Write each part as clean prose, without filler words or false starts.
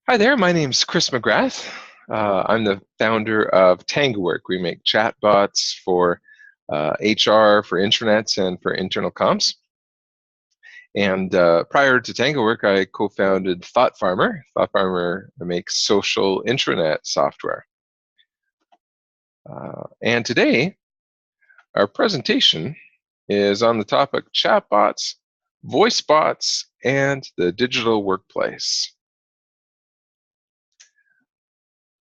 Hi there, my name's Chris McGrath. I'm the founder of TangoWork. We make chatbots for HR, for intranets, and for internal comms. And prior to TangoWork, I co-founded Thought Farmer. Thought Farmer makes social intranet software. And today, our presentation is on the topic chatbots, voicebots, and the digital workplace.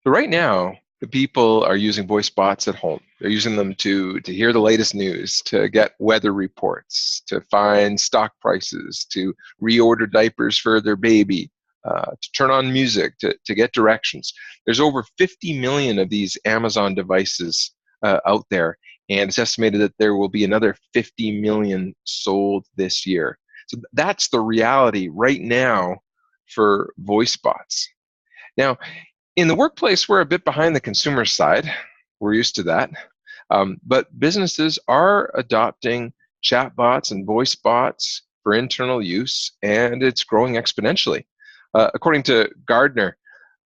So right now, the people are using voice bots at home. They're using them to hear the latest news, to get weather reports, to find stock prices, to reorder diapers for their baby, to turn on music, to get directions. There's over 50 million of these Amazon devices out there, and it's estimated that there will be another 50 million sold this year. So that's the reality right now for voice bots. Now, in the workplace, we're a bit behind the consumer side. We're used to that. But businesses are adopting chatbots and voice bots for internal use, and it's growing exponentially. According to Gardner,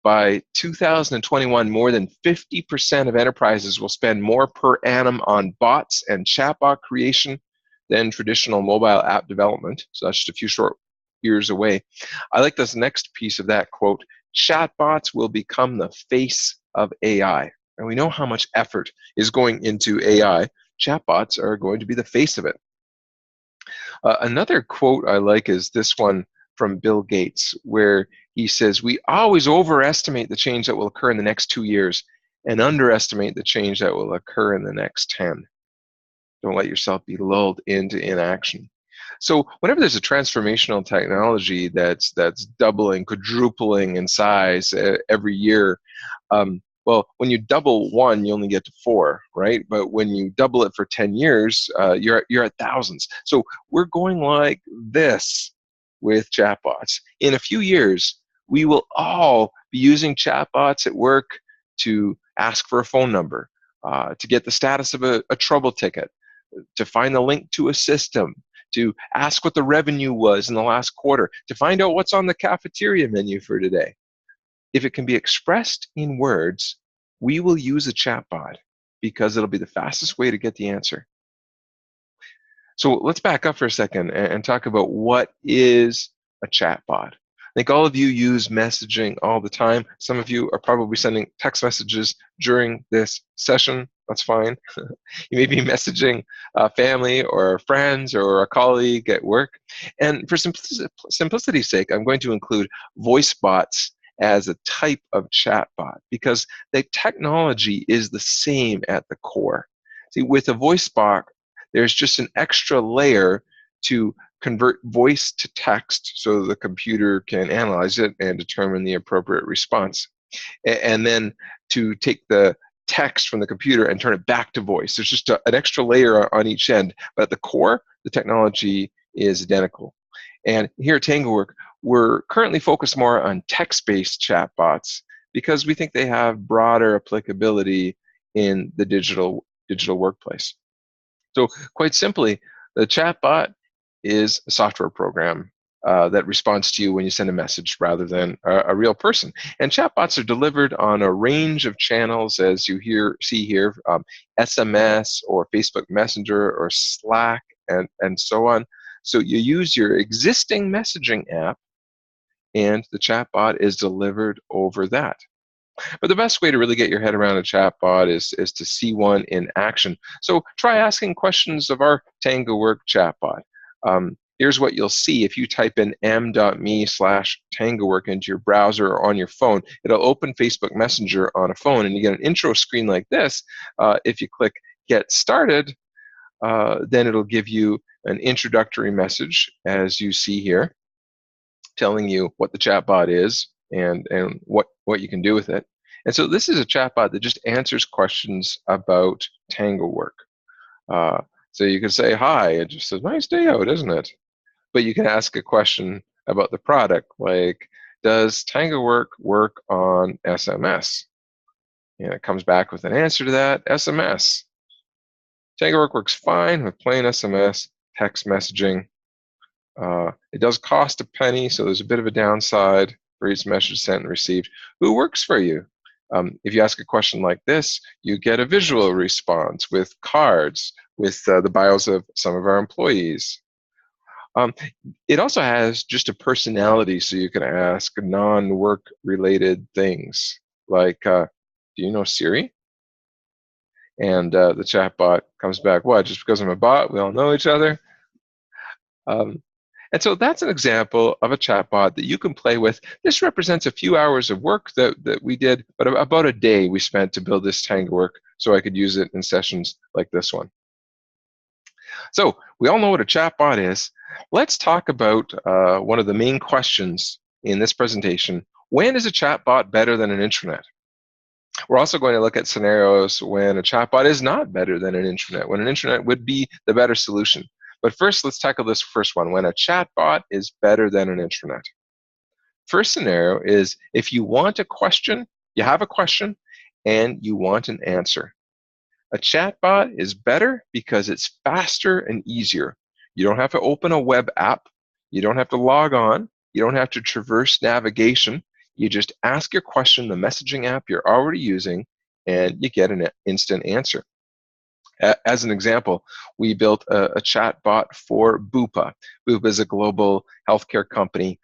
by 2021, more than 50% of enterprises will spend more per annum on bots and chatbot creation than traditional mobile app development. So that's just a few short years away. I like this next piece of that quote: chatbots will become the face of AI. And we know how much effort is going into AI. Chatbots are going to be the face of it. Another quote I like is this one from Bill Gates, where he says, "We always overestimate the change that will occur in the next 2 years and underestimate the change that will occur in the next 10. Don't let yourself be lulled into inaction." So whenever there's a transformational technology that's doubling, quadrupling in size every year, well, when you double one, you only get to 4, right? But when you double it for 10 years, you're at thousands. So we're going like this with chatbots. In a few years, we will all be using chatbots at work to ask for a phone number, to get the status of a trouble ticket, to find the link to a system, to ask what the revenue was in the last quarter, to find out what's on the cafeteria menu for today. If it can be expressed in words, we will use a chatbot because it'll be the fastest way to get the answer. So let's back up for a second and talk about what is a chatbot. I think all of you use messaging all the time. Some of you are probably sending text messages during this session. That's fine. You may be messaging family or friends or a colleague at work. And for simplicity's sake, I'm going to include voice bots as a type of chatbot because the technology is the same at the core. See, with a voice bot, there's just an extra layer to convert voice to text so the computer can analyze it and determine the appropriate response. And then to take the text from the computer and turn it back to voice. There's just an extra layer on each end. But at the core, the technology is identical. And here at TangoWork, we're currently focused more on text-based chatbots because we think they have broader applicability in the digital workplace. So quite simply, the chatbot is a software program that responds to you when you send a message rather than a real person. And chatbots are delivered on a range of channels, as you see here, SMS or Facebook Messenger or Slack and so on. So you use your existing messaging app and the chatbot is delivered over that. But the best way to really get your head around a chatbot is to see one in action. So try asking questions of our TangoWork chatbot. Here's what you'll see if you type in m.me/TangoWork into your browser or on your phone. It'll open Facebook Messenger on a phone, and you get an intro screen like this. If you click Get Started, then it'll give you an introductory message, as you see here, telling you what the chatbot is and what you can do with it. And so this is a chatbot that just answers questions about TangoWork. So you can say, hi, it just says, nice day out, isn't it? But you can ask a question about the product, like, does TangoWork work on SMS? And it comes back with an answer to that, SMS. TangoWork works fine with plain SMS, text messaging. It does cost a penny, so there's a bit of a downside. for each message sent and received. Who works for you? If you ask a question like this, you get a visual response with cards, with the bios of some of our employees. It also has just a personality, so you can ask non-work related things like, do you know Siri? And the chatbot comes back, what, just because I'm a bot, we all know each other? Um, and so that's an example of a chatbot that you can play with. This represents a few hours of work that we did, but about a day we spent to build this Tango work so I could use it in sessions like this one. So we all know what a chatbot is. Let's talk about one of the main questions in this presentation. When is a chatbot better than an intranet? We're also going to look at scenarios when a chatbot is not better than an intranet, when an intranet would be the better solution. But first, let's tackle this first one, when a chatbot is better than an intranet. First scenario is if you want a question, you have a question, and you want an answer. A chatbot is better because it's faster and easier. You don't have to open a web app. You don't have to log on. You don't have to traverse navigation. You just ask your question, the messaging app you're already using, and you get an instant answer. As an example, we built a chatbot for Bupa. Bupa is a global healthcare company.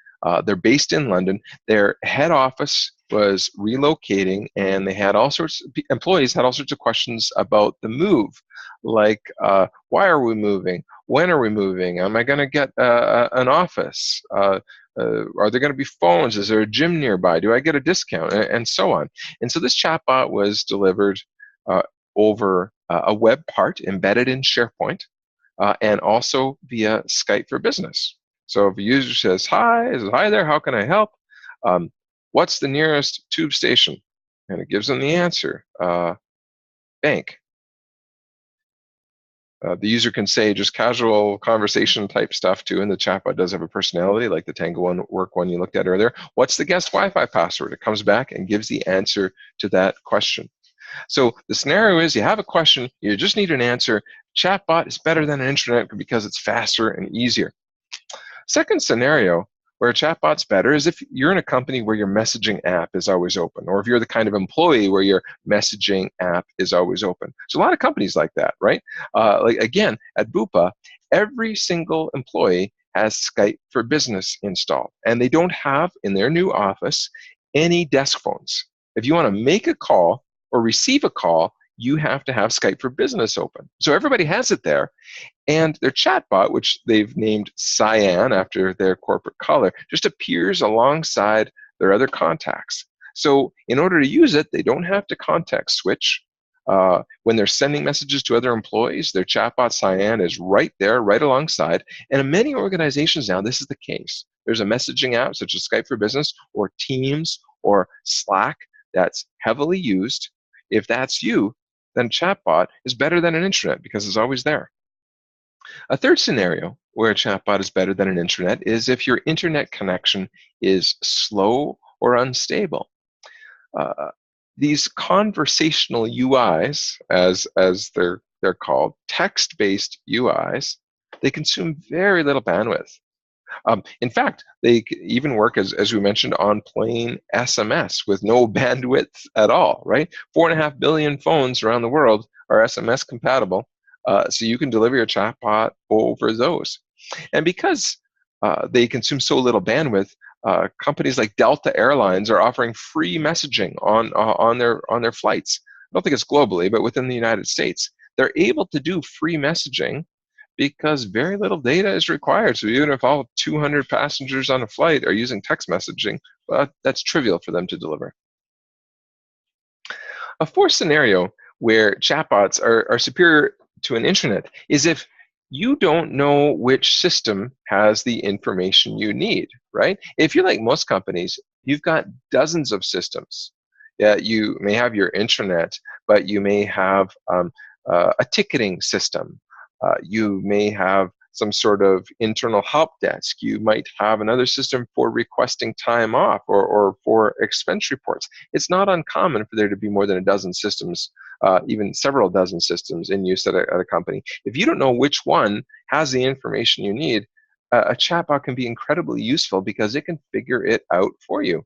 They're based in London. Their head office was relocating, and they had employees had all sorts of questions about the move, like why are we moving? When are we moving? Am I going to get an office? Are there going to be phones? Is there a gym nearby? Do I get a discount? And so on. And so this chatbot was delivered over a web part embedded in SharePoint, and also via Skype for Business. So if a user says, hi there, how can I help? What's the nearest tube station? And it gives them the answer, bank. The user can say just casual conversation type stuff too, and the chatbot does have a personality like the Tango work one you looked at earlier. What's the guest Wi-Fi password? It comes back and gives the answer to that question. So the scenario is you have a question, you just need an answer. Chatbot is better than an intranet because it's faster and easier. Second scenario where a chatbot's better is if you're in a company where your messaging app is always open, or if you're the kind of employee where your messaging app is always open. So a lot of companies like that, right? Like again, at Bupa, every single employee has Skype for Business installed, and they don't have in their new office any desk phones. If you want to make a call or receive a call, you have to have Skype for Business open. So everybody has it there. And their chatbot, which they've named Cyan after their corporate color, just appears alongside their other contacts. So in order to use it, they don't have to context switch. When they're sending messages to other employees, their chatbot Cyan is right there, right alongside. And in many organizations now, this is the case. There's a messaging app such as Skype for Business or Teams or Slack that's heavily used. If that's you, then chatbot is better than an intranet because it's always there. A third scenario where a chatbot is better than an intranet is if your internet connection is slow or unstable. These conversational UIs, as they're called, text-based UIs, they consume very little bandwidth. In fact, they even work, as we mentioned, on plain SMS with no bandwidth at all, right? 4.5 billion phones around the world are SMS compatible, so you can deliver your chatbot over those. And because they consume so little bandwidth, companies like Delta Airlines are offering free messaging on their flights. I don't think it's globally, but within the United States, they're able to do free messaging because very little data is required. So even if all 200 passengers on a flight are using text messaging, well, that's trivial for them to deliver. A fourth scenario where chatbots are superior to an intranet is if you don't know which system has the information you need, right? If you're like most companies, you've got dozens of systems. Yeah, you may have your intranet, but you may have a ticketing system. You may have some sort of internal help desk. You might have another system for requesting time off or for expense reports. It's not uncommon for there to be more than a dozen systems, even several dozen systems in use at a company. If you don't know which one has the information you need, a chatbot can be incredibly useful because it can figure it out for you.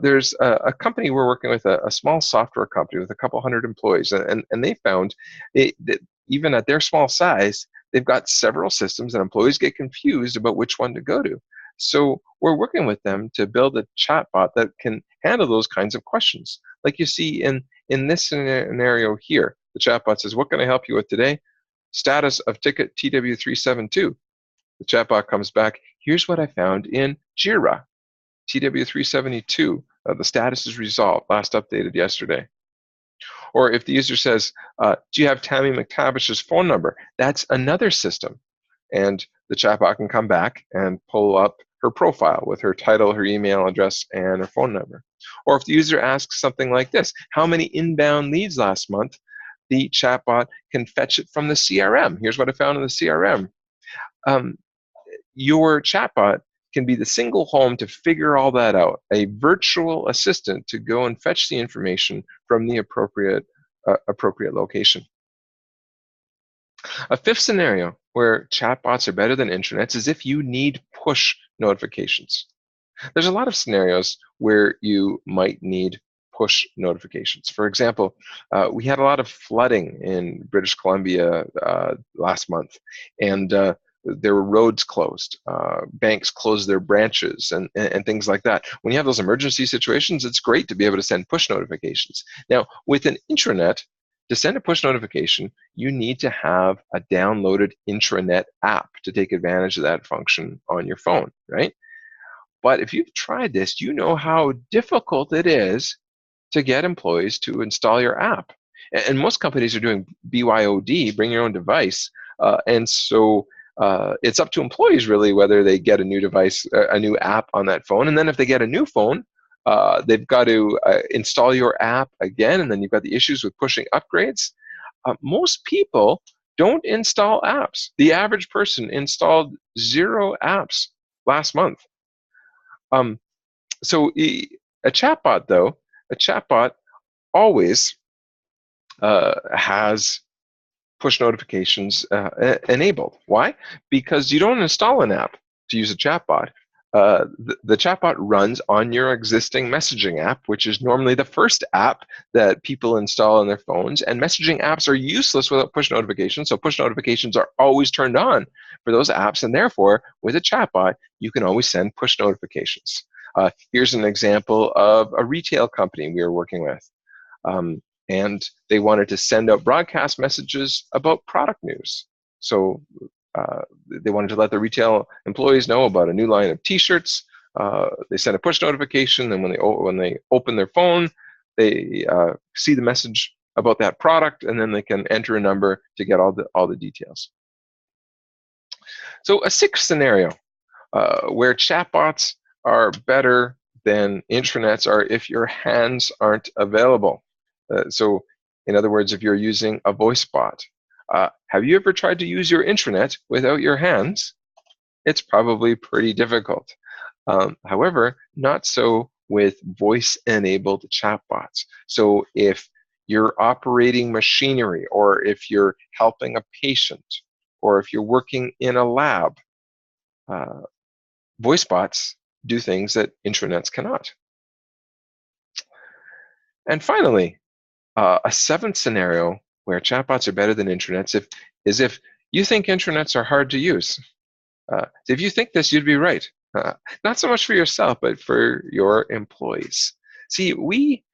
There's a company we're working with, a small software company with a couple hundred employees, and they found that even at their small size, they've got several systems, and employees get confused about which one to go to. So we're working with them to build a chatbot that can handle those kinds of questions. Like you see in this scenario here, the chatbot says, "What can I help you with today? Status of ticket TW372." The chatbot comes back, "Here's what I found in Jira. TW372, the status is resolved, last updated yesterday." Or if the user says, "Do you have Tammy McTavish's phone number?" That's another system. And the chatbot can come back and pull up her profile with her title, her email address, and her phone number. Or if the user asks something like this, "How many inbound leads last month?" the chatbot can fetch it from the CRM. Here's what I found in the CRM. Um, your chatbot can be the single home to figure all that out, a virtual assistant to go and fetch the information from the appropriate location. A fifth scenario where chatbots are better than intranets is if you need push notifications. There's a lot of scenarios where you might need push notifications. For example, we had a lot of flooding in British Columbia last month, and there were roads closed, banks closed their branches, and things like that. When you have those emergency situations, it's great to be able to send push notifications. Now, with an intranet, to send a push notification, you need to have a downloaded intranet app to take advantage of that function on your phone, right? But if you've tried this, you know how difficult it is to get employees to install your app. And most companies are doing BYOD, bring your own device. And so it's up to employees really whether they get a new device, a new app on that phone. And then if they get a new phone, they've got to install your app again. And then you've got the issues with pushing upgrades. Most people don't install apps. The average person installed 0 apps last month. So a chatbot, though, a chatbot always has push notifications enabled. Why? Because you don't install an app to use a chatbot. The chatbot runs on your existing messaging app, which is normally the first app that people install on their phones. And messaging apps are useless without push notifications. So push notifications are always turned on for those apps. And therefore, with a chatbot, you can always send push notifications. Here's an example of a retail company we were working with. And they wanted to send out broadcast messages about product news. So they wanted to let the retail employees know about a new line of T-shirts. They sent a push notification, and when they open their phone, they see the message about that product, and then they can enter a number to get all the details. So a sixth scenario where chatbots are better than intranets are if your hands aren't available. So in other words, if you're using a voice bot. Have you ever tried to use your intranet without your hands? It's probably pretty difficult. However, not so with voice-enabled chatbots. So if you're operating machinery, or if you're helping a patient, or if you're working in a lab, voice bots do things that intranets cannot. And finally, a seventh scenario where chatbots are better than intranets is if you think intranets are hard to use. If you think this, you'd be right. Not so much for yourself, but for your employees. See, we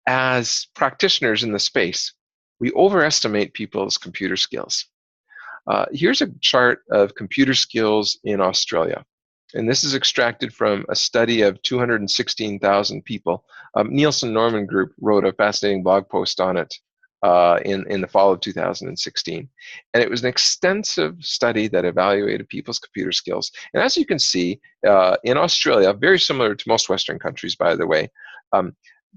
as practitioners in the space, we overestimate people's computer skills. Here's a chart of computer skills in Australia. And this is extracted from a study of 216,000 people. Nielsen Norman Group wrote a fascinating blog post on it in the fall of 2016. And it was an extensive study that evaluated people's computer skills. And as you can see, in Australia, very similar to most Western countries, by the way,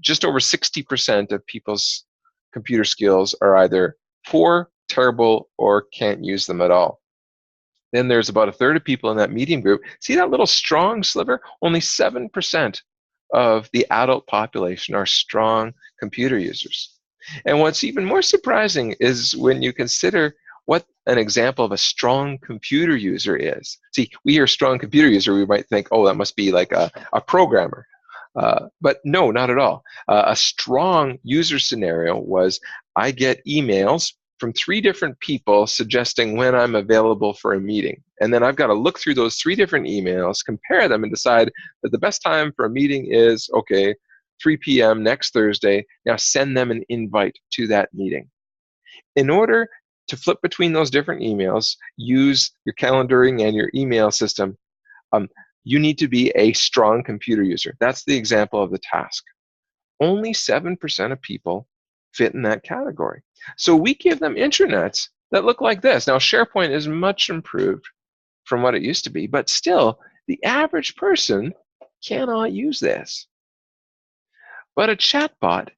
just over 60% of people's computer skills are either poor, terrible, or can't use them at all. Then there's about a third of people in that medium group. See that little strong sliver? Only 7% of the adult population are strong computer users. And what's even more surprising is when you consider what an example of a strong computer user is. See, we hear strong computer user, we might think, oh, that must be like a programmer. But no, not at all. A strong user scenario was I get emails from 3 different people suggesting when I'm available for a meeting. And then I've got to look through those 3 different emails, compare them, and decide that the best time for a meeting is, okay, 3 p.m. next Thursday. Now send them an invite to that meeting. In order to flip between those different emails, use your calendaring and your email system, you need to be a strong computer user. That's the example of the task. Only 7% of people fit in that category. So we give them intranets that look like this. Now, SharePoint is much improved from what it used to be, but still, the average person cannot use this. But a chatbot,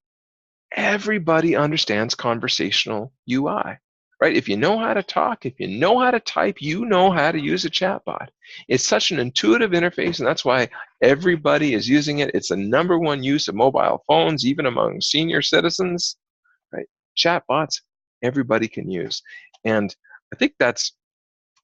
everybody understands conversational UI, right? If you know how to talk, if you know how to type, you know how to use a chatbot. It's such an intuitive interface, and that's why everybody is using it. It's the #1 use of mobile phones, even among senior citizens, right? Chatbots, everybody can use. And I think that's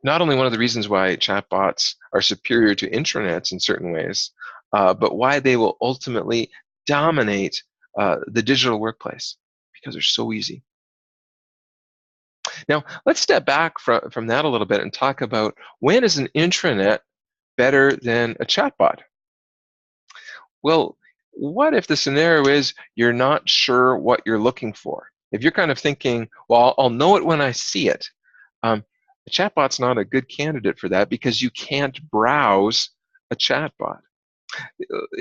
not only one of the reasons why chatbots are superior to intranets in certain ways, but why they will ultimately dominate the digital workplace, because they're so easy. Now, let's step back from that a little bit and talk about, when is an intranet better than a chatbot? Well, what if the scenario is you're not sure what you're looking for? If you're kind of thinking, well, I'll know it when I see it, a chatbot's not a good candidate for that, because you can't browse a chatbot.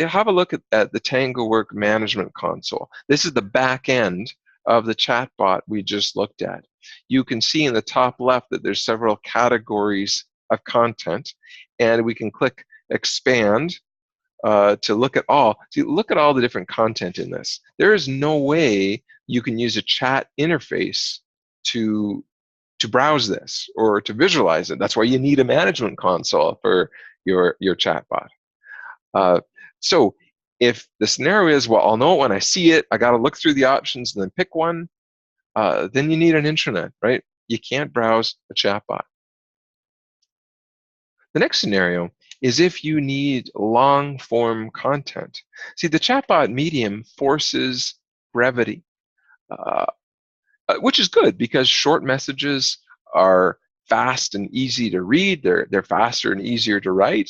Have a look at the Tango Work Management Console. This is the back end of the chatbot we just looked at. You can see in the top left that there's several categories of content, and we can click expand to look at all. See, look at all the different content in this. There is no way you can use a chat interface to browse this or to visualize it. That's why you need a management console for your chatbot. So if the scenario is, well, I'll know it when I see it, I got to look through the options and then pick one, then you need an intranet, right? You can't browse a chatbot. The next scenario is if you need long-form content. See, the chatbot medium forces brevity, which is good, because short messages are fast and easy to read. They're faster and easier to write.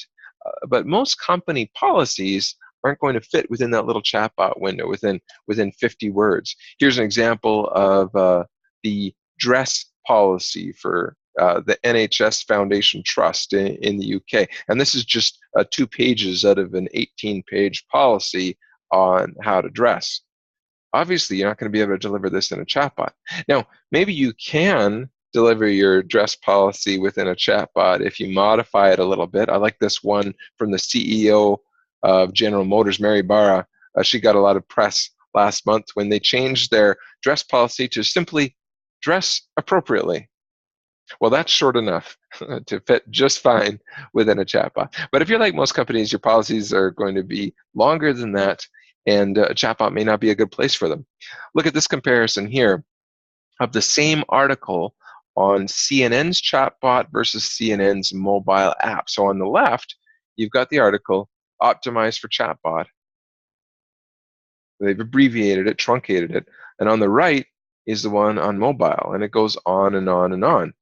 But most company policies aren't going to fit within that little chatbot window, within 50 words. Here's an example of the dress policy for the NHS Foundation Trust in the UK. And this is just 2 pages out of an 18-page policy on how to dress. Obviously, you're not going to be able to deliver this in a chatbot. Now, maybe you can deliver your dress policy within a chatbot if you modify it a little bit. I like this one from the CEO of General Motors, Mary Barra. She got a lot of press last month when they changed their dress policy to simply dress appropriately. Well, that's short enough to fit just fine within a chatbot. But if you're like most companies, your policies are going to be longer than that, and a chatbot may not be a good place for them. Look at this comparison here of the same article on CNN's chatbot versus CNN's mobile app. So on the left, you've got the article optimized for chatbot. They've abbreviated it, truncated it. And on the right is the one on mobile, and it goes on and on and on.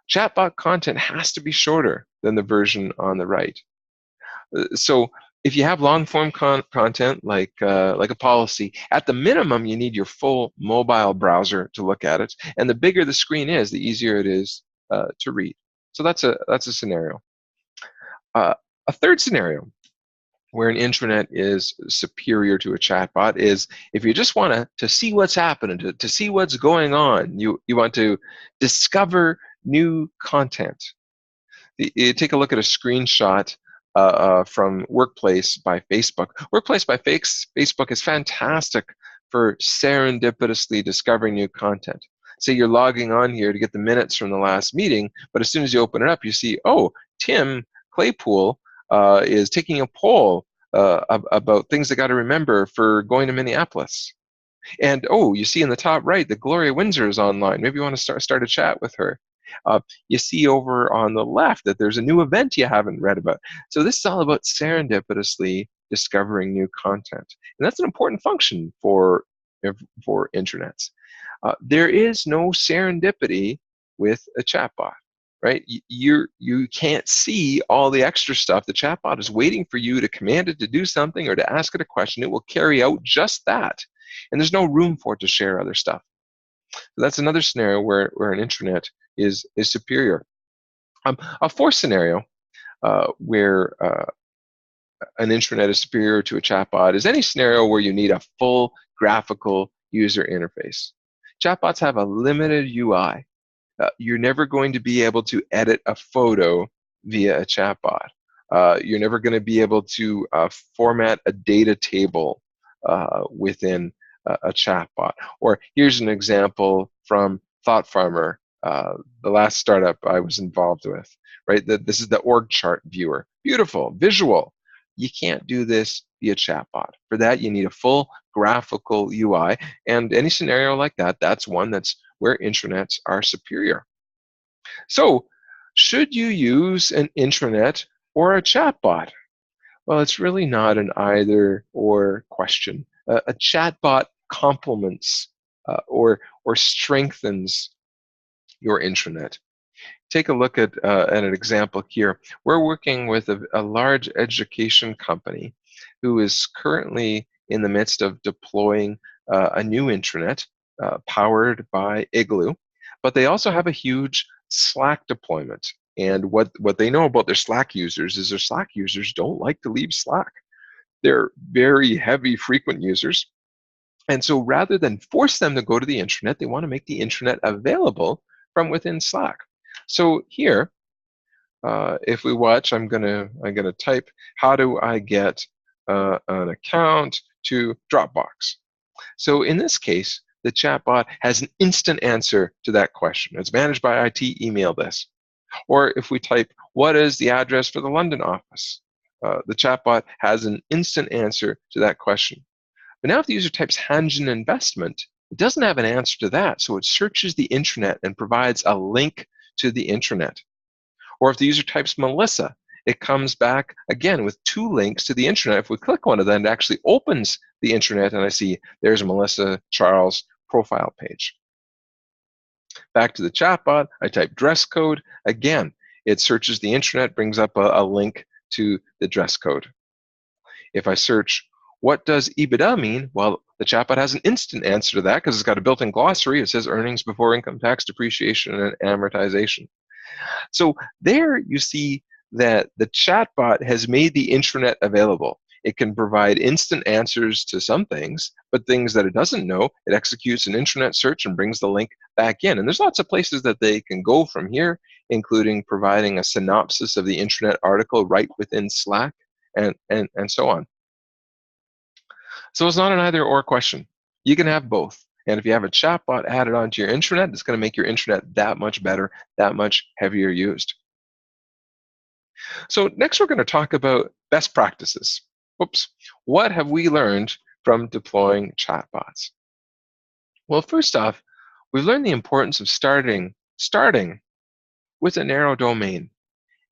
Chatbot content has to be shorter than the version on the right. So if you have long-form content like a policy, at the minimum, you need your full mobile browser to look at it. And the bigger the screen is, the easier it is to read. So that's a scenario. A third scenario where an intranet is superior to a chatbot is if you just want to see what's happening, to see what's going on. You want to discover new content. You take a look at a screenshot from Workplace by Facebook. Workplace by Facebook is fantastic for serendipitously discovering new content. Say you're logging on here to get the minutes from the last meeting, but as soon as you open it up, you see, oh, Tim Claypool is taking a poll about things they got to remember for going to Minneapolis. And oh, you see in the top right that Gloria Windsor is online. Maybe you want to start a chat with her. You see over on the left that there's a new event you haven't read about. So this is all about serendipitously discovering new content, and that's an important function for intranets. There is no serendipity with a chatbot, right? You can't see all the extra stuff. The chatbot is waiting for you to command it to do something or to ask it a question. It will carry out just that, and there's no room for it to share other stuff. So that's another scenario where an intranet is superior. A fourth scenario where an intranet is superior to a chatbot is any scenario where you need a full graphical user interface. Chatbots have a limited UI. You're never going to be able to edit a photo via a chatbot. You're never going to be able to format a data table within a chatbot. Or here's an example from Thought Farmer, the last startup I was involved with. Right, this is the org chart viewer. Beautiful, visual. You can't do this via chatbot. For that, you need a full graphical UI. And any scenario like that, that's one that's where intranets are superior. So, should you use an intranet or a chatbot? Well, it's really not an either or question. A chatbot complements or strengthens your intranet. Take a look at an example here. We're working with a large education company who is currently in the midst of deploying a new intranet powered by Igloo, but they also have a huge Slack deployment. And what they know about their Slack users is their Slack users don't like to leave Slack. They're very heavy, frequent users. And so rather than force them to go to the intranet, they want to make the intranet available from within Slack. So here, if we watch, I'm gonna type, how do I get an account to Dropbox? So in this case, the chatbot has an instant answer to that question. It's managed by IT, email this. Or if we type, what is the address for the London office? The chatbot has an instant answer to that question. But now if the user types Hanjin investment, it doesn't have an answer to that, so it searches the intranet and provides a link to the intranet. Or if the user types Melissa, it comes back again with two links to the intranet. If we click one of them, it actually opens the intranet, and I see there's a Melissa Charles profile page. Back to the chatbot, I type dress code. Again, it searches the intranet, brings up a link to the dress code. If I search, what does EBITDA mean? Well, the chatbot has an instant answer to that because it's got a built-in glossary. It says earnings before income tax, depreciation, and amortization. So there you see that the chatbot has made the intranet available. It can provide instant answers to some things, but things that it doesn't know, it executes an intranet search and brings the link back in. And there's lots of places that they can go from here, including providing a synopsis of the intranet article right within Slack and so on. So it's not an either or question. You can have both. And if you have a chatbot added onto your intranet, it's going to make your intranet that much better, that much heavier used. So next we're going to talk about best practices. Oops. What have we learned from deploying chatbots? Well, first off, we've learned the importance of starting with a narrow domain.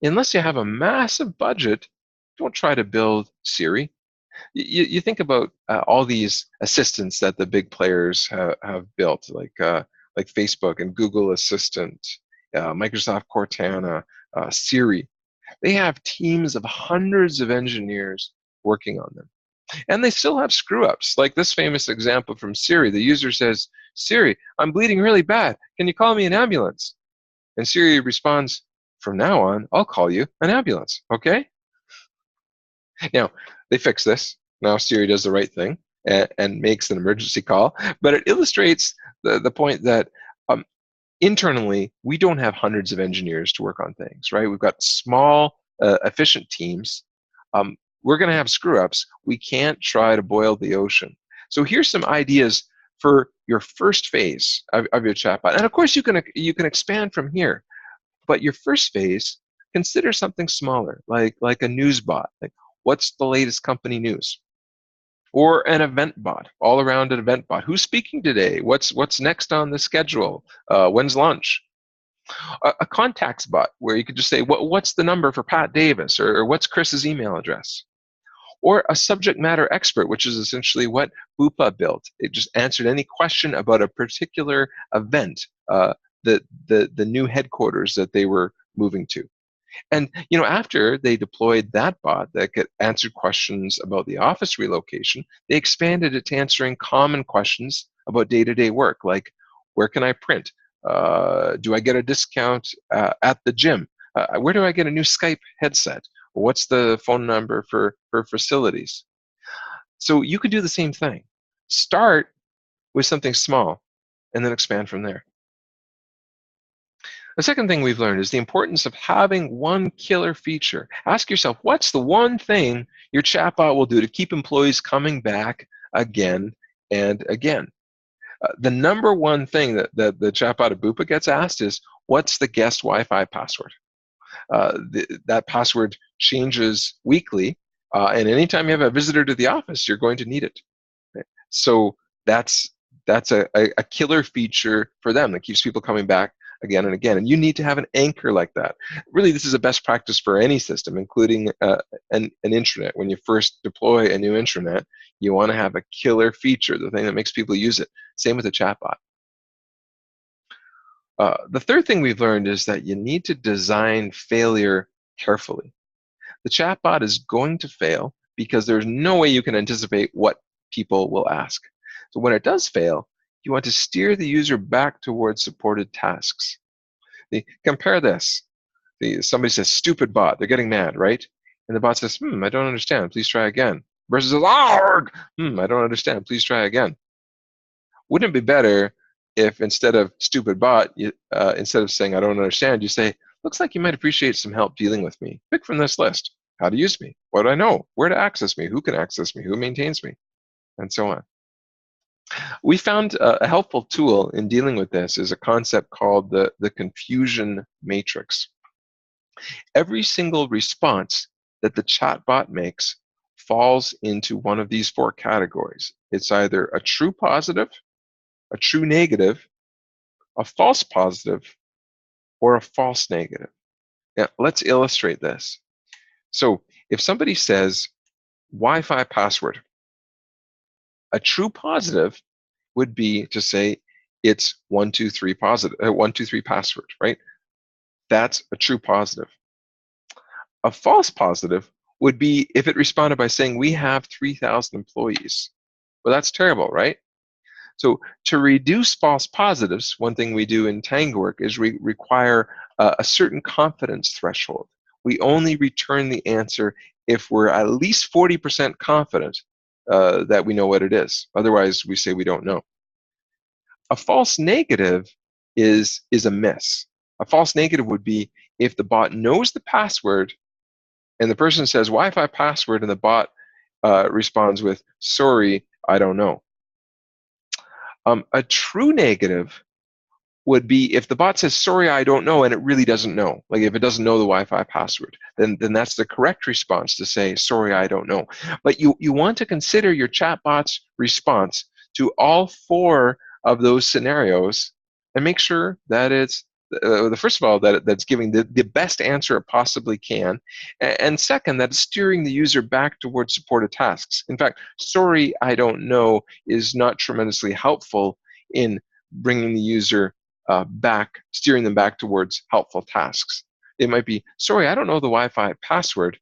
Unless you have a massive budget, don't try to build Siri. You think about all these assistants that the big players have built, like Facebook and Google Assistant, Microsoft Cortana, Siri. They have teams of hundreds of engineers working on them. And they still have screw-ups, like this famous example from Siri. The user says, Siri, I'm bleeding really bad. Can you call me an ambulance? And Siri responds, from now on, I'll call you an ambulance, okay? Now, they fix this. Now Siri does the right thing and makes an emergency call. But it illustrates the point that internally, we don't have hundreds of engineers to work on things, right? We've got small, efficient teams. We're going to have screw-ups. We can't try to boil the ocean. So here's some ideas for your first phase of your chatbot. And of course, you can expand from here. But your first phase, consider something smaller, like a news bot. Like, what's the latest company news? Or an event bot, all-around an event bot. Who's speaking today? What's next on the schedule? When's lunch? A contacts bot where you could just say, what's the number for Pat Davis? Or what's Chris's email address? Or a subject matter expert, which is essentially what Bupa built. It just answered any question about a particular event, the new headquarters that they were moving to. And after they deployed that bot that could answer questions about the office relocation, they expanded it to answering common questions about day-to-day work, like where can I print? Do I get a discount at the gym? Where do I get a new Skype headset? What's the phone number for facilities? So you could do the same thing. Start with something small and then expand from there. The second thing we've learned is the importance of having one killer feature. Ask yourself, what's the one thing your chatbot will do to keep employees coming back again and again? The number one thing that the chatbot at Bupa gets asked is, what's the guest Wi-Fi password? That password changes weekly, and anytime you have a visitor to the office, you're going to need it. So that's a killer feature for them that keeps people coming back again and again. And you need to have an anchor like that. Really, this is a best practice for any system, including an intranet. When you first deploy a new intranet, you want to have a killer feature, the thing that makes people use it. Same with a chatbot. The third thing we've learned is that you need to design failure carefully. The chatbot is going to fail because there's no way you can anticipate what people will ask. So when it does fail, you want to steer the user back towards supported tasks. Compare this. Somebody says, stupid bot. They're getting mad, right? And the bot says, I don't understand. Please try again. Versus, arg! I don't understand. Please try again. Wouldn't it be better if instead of stupid bot, instead of saying, I don't understand, you say, looks like you might appreciate some help dealing with me. Pick from this list. How to use me. What do I know? Where to access me? Who can access me? Who maintains me? And so on. We found a helpful tool in dealing with this is a concept called the confusion matrix. Every single response that the chatbot makes falls into one of these four categories. It's either a true positive, a true negative, a false positive, or a false negative. Now, let's illustrate this. So if somebody says Wi-Fi password, a true positive would be to say it's 123 positive, 123 password, right? That's a true positive. A false positive would be if it responded by saying we have 3,000 employees. Well, that's terrible, right? So to reduce false positives, one thing we do in Tango is we require a certain confidence threshold. We only return the answer if we're at least 40% confident that we know what it is. Otherwise, we say we don't know. A false negative is a miss. A false negative would be if the bot knows the password and the person says Wi-Fi password and the bot responds with, sorry, I don't know. A true negative would be if the bot says, sorry, I don't know, and it really doesn't know. Like if it doesn't know the Wi-Fi password, then that's the correct response to say, sorry, I don't know. But you want to consider your chatbot's response to all four of those scenarios and make sure that it's, first of all, that's giving the best answer it possibly can, and second, that it's steering the user back towards supported tasks. In fact, sorry, I don't know is not tremendously helpful in bringing the user steering them back towards helpful tasks. It might be, sorry, I don't know the Wi-Fi password.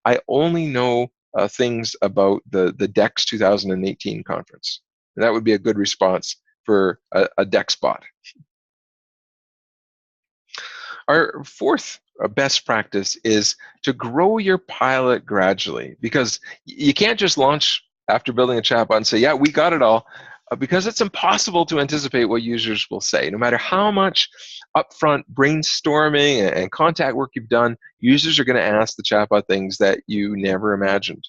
I only know things about the DEX 2018 conference. And that would be a good response for a DEX bot. Our fourth best practice is to grow your pilot gradually, because you can't just launch after building a chatbot and say, yeah, we got it all, because it's impossible to anticipate what users will say. No matter how much upfront brainstorming and contact work you've done, users are going to ask the chatbot things that you never imagined.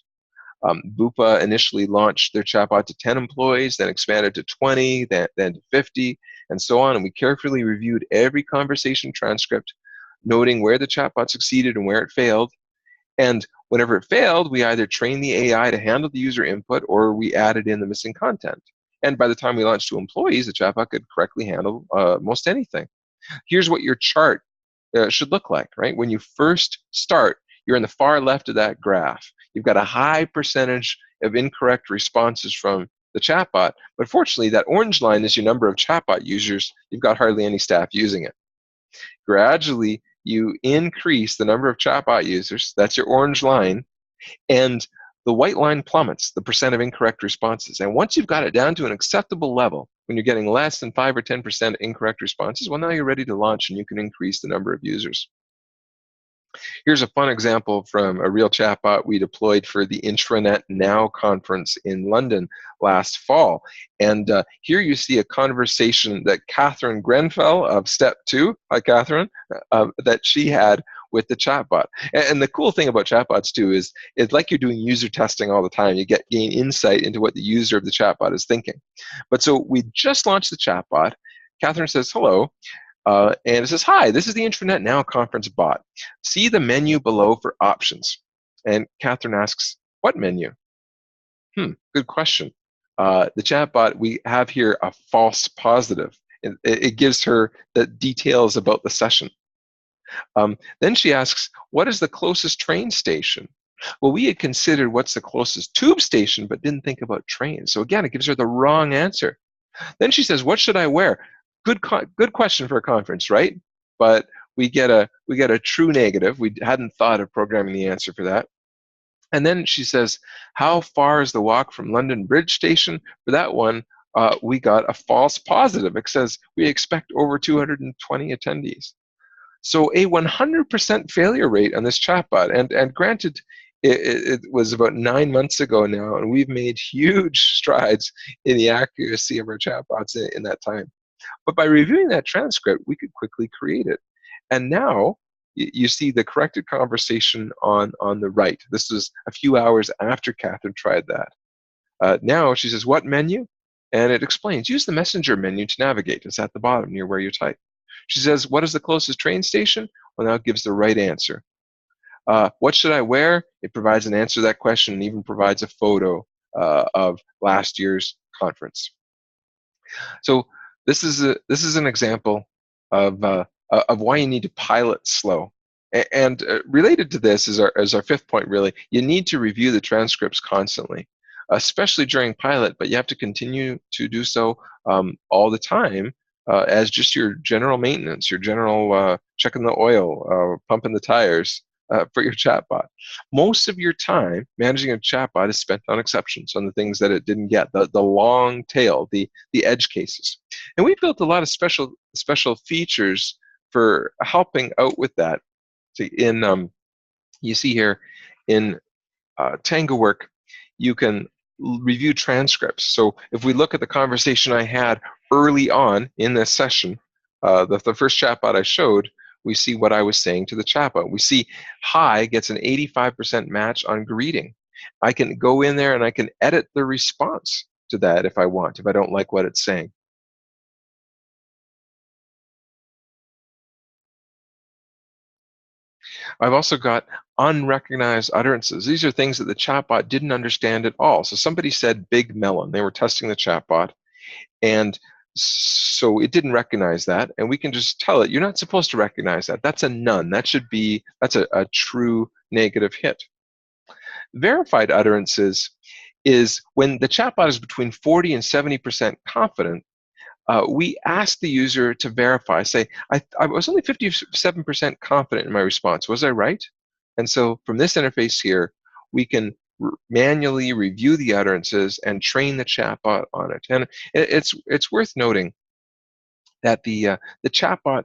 Bupa initially launched their chatbot to 10 employees, then expanded to 20, then to 50, and so on. And we carefully reviewed every conversation transcript, noting where the chatbot succeeded and where it failed. And Whenever it failed, we either trained the AI to handle the user input or we added in the missing content. And by the time we launched to employees, the chatbot could correctly handle most anything. Here's what your chart should look like, right? When you first start, you're in the far left of that graph. You've got a high percentage of incorrect responses from the chatbot, but fortunately, that orange line is your number of chatbot users. You've got hardly any staff using it. Gradually, you increase the number of chatbot users. That's your orange line. And the white line plummets, the percent of incorrect responses. And once you've got it down to an acceptable level, when you're getting less than 5 or 10% incorrect responses, well, now you're ready to launch and you can increase the number of users. Here's a fun example from a real chatbot we deployed for the Intranet Now conference in London last fall. And here you see a conversation that Catherine Grenfell of Step 2, hi Catherine, that she had with the chatbot. And the cool thing about chatbots too is it's like you're doing user testing all the time. You gain insight into what the user of the chatbot is thinking. But so we just launched the chatbot. Catherine says, hello. And it says, hi, this is the Intranet Now conference bot. See the menu below for options. And Catherine asks, what menu? Good question. The chatbot, we have here a false positive. It gives her the details about the session. Then she asks, what is the closest train station? Well, we had considered what's the closest tube station, but didn't think about trains. So again, it gives her the wrong answer. Then she says, what should I wear? Good question for a conference, right? But we get a true negative. We hadn't thought of programming the answer for that. And then she says, how far is the walk from London Bridge Station? For that one, we got a false positive. It says we expect over 220 attendees. So a 100% failure rate on this chatbot. And granted, it was about 9 months ago now, and we've made huge strides in the accuracy of our chatbots in that time. But by reviewing that transcript, we could quickly create it. And now you see the corrected conversation on the right. This is a few hours after Catherine tried that. Now she says, what menu? And it explains, use the messenger menu to navigate. It's at the bottom near where you type. She says, what is the closest train station? Well, now it gives the right answer. What should I wear? It provides an answer to that question and even provides a photo of last year's conference. So this is an example of why you need to pilot slow. And related to this is our fifth point, really. You need to review the transcripts constantly, especially during pilot, but you have to continue to do so all the time as just your general maintenance, your general checking the oil, pumping the tires for your chatbot. Most of your time managing a chatbot is spent on exceptions, on the things that it didn't get, the long tail, the edge cases. And we built a lot of special features for helping out with that. So you see here in TangoWork, you can review transcripts. So if we look at the conversation I had early on in this session, the first chatbot I showed, we see what I was saying to the chatbot. We see hi gets an 85% match on greeting. I can go in there and I can edit the response to that if I want, if I don't like what it's saying. I've also got unrecognized utterances. These are things that the chatbot didn't understand at all. So somebody said big melon. They were testing the chatbot, and so it didn't recognize that, and we can just tell it, you're not supposed to recognize that. That's a none. That's a true negative hit. Verified utterances is when the chatbot is between 40 and 70% confident. We ask the user to verify, say, I was only 57% confident in my response. Was I right? And so from this interface here, we can manually review the utterances and train the chatbot on it. And it's worth noting that the chatbot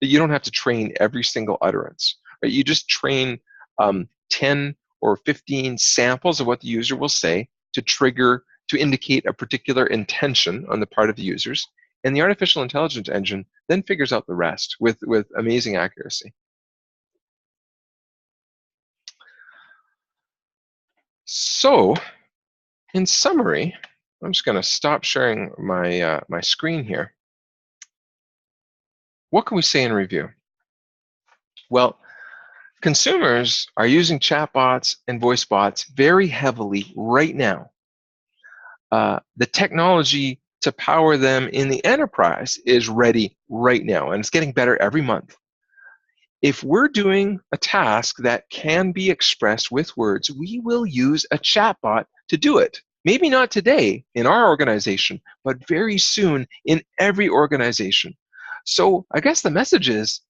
you don't have to train every single utterance. Right? You just train 10 or 15 samples of what the user will say to indicate a particular intention on the part of the users, and the artificial intelligence engine then figures out the rest with amazing accuracy. So, in summary, I'm just going to stop sharing my screen here. What can we say in review? Well, Consumers are using chatbots and voicebots very heavily right now. The technology to power them in the enterprise is ready right now, and it's getting better every month. If we're doing a task that can be expressed with words, we will use a chatbot to do it. Maybe not today in our organization, but very soon in every organization. So I guess the message is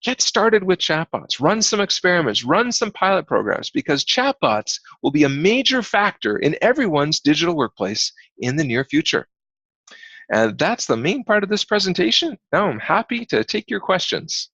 get started with chatbots, run some experiments, run some pilot programs, because chatbots will be a major factor in everyone's digital workplace in the near future. And that's the main part of this presentation. Now I'm happy to take your questions.